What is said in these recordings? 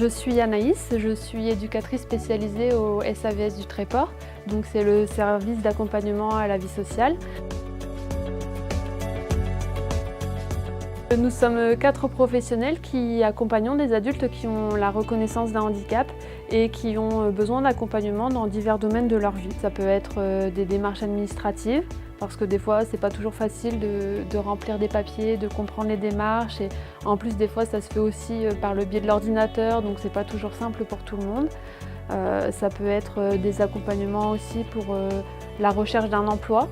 Je suis Anaïs, je suis éducatrice spécialisée au SAVS du Tréport, donc c'est le service d'accompagnement à la vie sociale. Nous sommes 4 professionnels qui accompagnons des adultes qui ont la reconnaissance d'un handicap et qui ont besoin d'accompagnement dans divers domaines de leur vie. Ça peut être des démarches administratives, parce que des fois c'est pas toujours facile de remplir des papiers, de comprendre les démarches, et en plus des fois ça se fait aussi par le biais de l'ordinateur, donc c'est pas toujours simple pour tout le monde. Ça peut être des accompagnements aussi pour la recherche d'un emploi,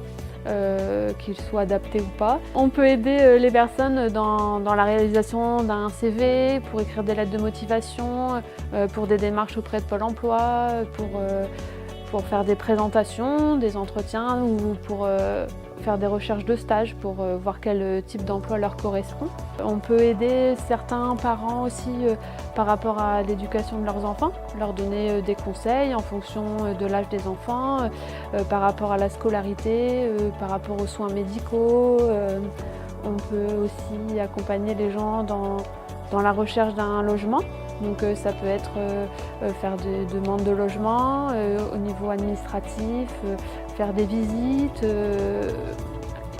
qu'il soit adapté ou pas. On peut aider les personnes dans la réalisation d'un CV, pour écrire des lettres de motivation, pour des démarches auprès de Pôle emploi, pour faire des présentations, des entretiens ou pour faire des recherches de stage pour voir quel type d'emploi leur correspond. On peut aider certains parents aussi par rapport à l'éducation de leurs enfants, leur donner des conseils en fonction de l'âge des enfants, par rapport à la scolarité, par rapport aux soins médicaux. On peut aussi accompagner les gens dans la recherche d'un logement. Donc ça peut être faire des demandes de logement au niveau administratif, faire des visites.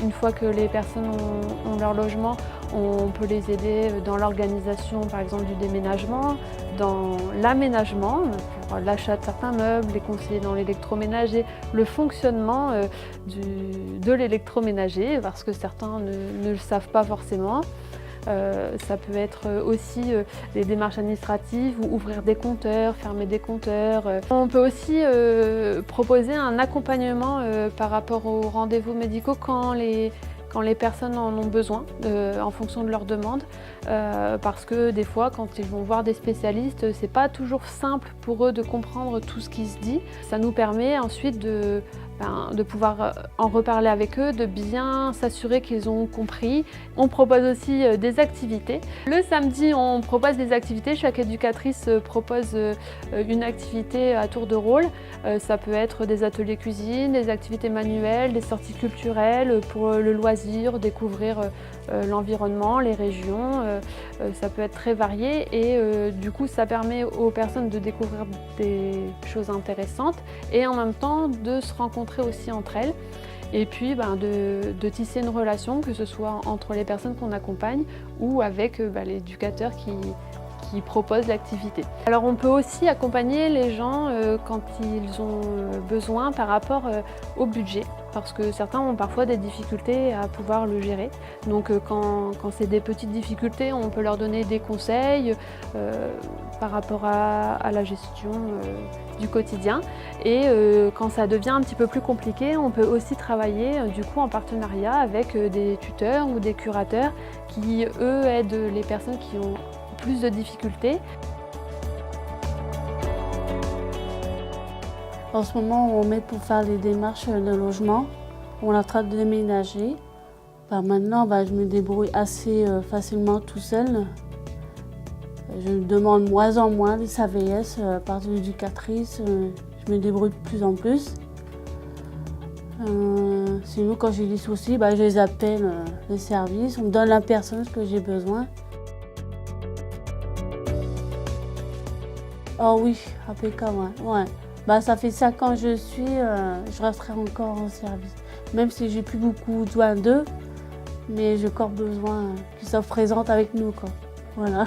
Une fois que les personnes ont leur logement, on peut les aider dans l'organisation par exemple du déménagement, dans l'aménagement, pour l'achat de certains meubles, les conseiller dans l'électroménager, le fonctionnement de l'électroménager, parce que certains ne le savent pas forcément. Ça peut être aussi des démarches administratives ou ouvrir des compteurs, fermer des compteurs. On peut aussi proposer un accompagnement par rapport aux rendez-vous médicaux quand les personnes en ont besoin, en fonction de leurs demandes. Parce que des fois, quand ils vont voir des spécialistes, c'est pas toujours simple pour eux de comprendre tout ce qui se dit. Ça nous permet ensuite de pouvoir en reparler avec eux, de bien s'assurer qu'ils ont compris. On propose aussi des activités. Le samedi, on propose des activités. Chaque éducatrice propose une activité à tour de rôle. Ça peut être des ateliers cuisine, des activités manuelles, des sorties culturelles pour le loisir, découvrir l'environnement, les régions. Ça peut être très varié et du coup ça permet aux personnes de découvrir des choses intéressantes et en même temps de se rencontrer aussi entre elles et puis de tisser une relation, que ce soit entre les personnes qu'on accompagne ou avec l'éducateur qui propose l'activité. Alors on peut aussi accompagner les gens quand ils ont besoin par rapport au budget, parce que certains ont parfois des difficultés à pouvoir le gérer. Donc quand c'est des petites difficultés, on peut leur donner des conseils par rapport à la gestion du quotidien. Et quand ça devient un petit peu plus compliqué, on peut aussi travailler du coup en partenariat avec des tuteurs ou des curateurs qui eux aident les personnes qui ont plus de difficultés. En ce moment, on m'aide pour faire les démarches de logement. On est en train de déménager. Maintenant, je me débrouille assez facilement tout seul. Je demande moins en moins les SAVS par l'éducatrice. Je me débrouille de plus en plus. Sinon, quand j'ai des soucis, je les appelle les services. On me donne la personne que j'ai besoin. Oh oui, impeccable, ouais. Ça fait 5 ans que je resterai encore en service. Même si j'ai plus beaucoup besoin d'eux, mais j'ai encore besoin qu'ils soient présents avec nous, quoi. Voilà.